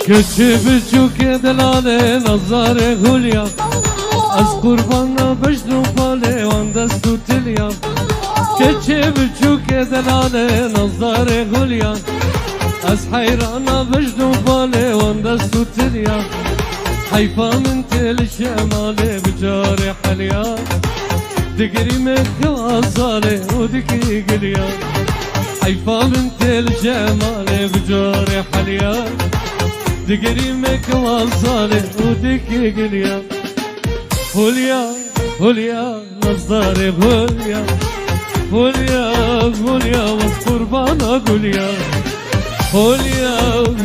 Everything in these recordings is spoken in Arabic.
كشي بشوك دلالي نظاري غوليا از قربانا بجنو بالي وان دستو تليا كشي بشوك دلالي نظاري غوليا از حيرانا بجنو بالي وان دستو تليا حيفا من تل شمالي بجاري حليا دقري مكوازالي ودكي قليا حيفا من تل شمالي بجاري حليا دقري مكوازالي ودكي قليا هوليا هوليا نظاري هوليا هوليا هوليا والقربانا قوليا هوليا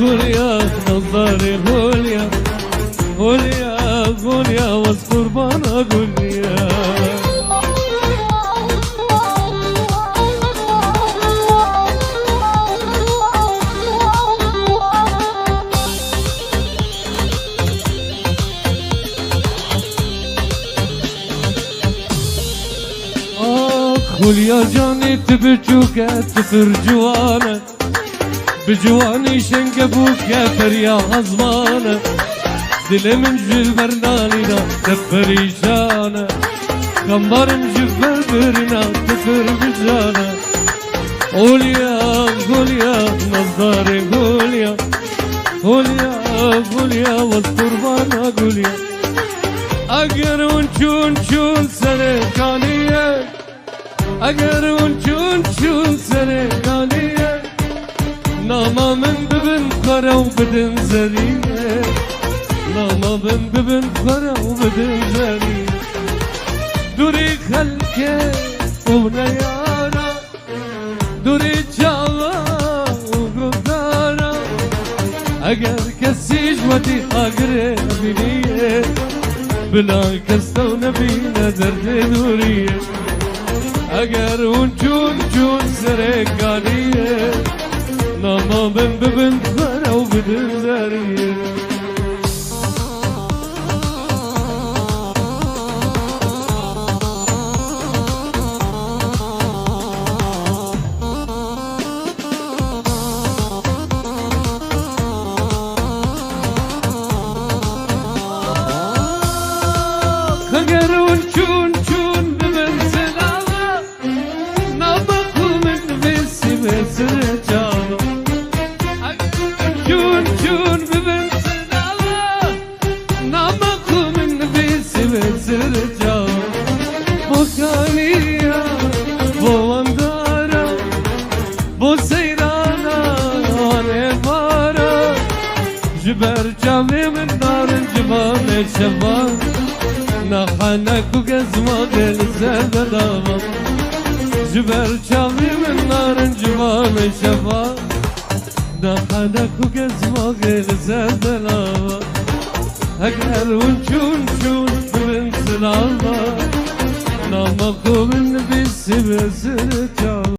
هوليا نظاري هوليا هوليا هوليا والقربانا قوليا خوليا جاني تبجوك تفر جوانا بجواني شنقبوك يا فريا غزمانة دل من جبرنالينا تفريشانا كمبر مجبر برنا تفر بجانا خوليا خوليا نظاري خوليا خوليا خوليا والقربانا خوليا اگر ونشون شون سركانية اگر ونشون سركانية ناما من ببن خرا وبدن زرية ناما من ببن خرا وبدن زرية دوري خلكي ونيانا دوري جاوا وقدانا اگر كسي جوتي اگر بنية بلا كستو نبينا درد دورية اگر ونشون سركانية ناما من ببن خرا وبدن زرية اگر ونشون ببن سلاما نابقو من بسي بسرجانا شون ببن سلاما نابقو من بسي بسرجانا بوكانيا بواندارا بوسيرانا ونفارا جبر جامي من نار جبال شباب نخانك وقزمة دل زبداما جبر شامي من نار جبال شباب نخانك وقزمة دل زبداما اقهر ونشون ببن سلاما نامكو من بسي بسرجاما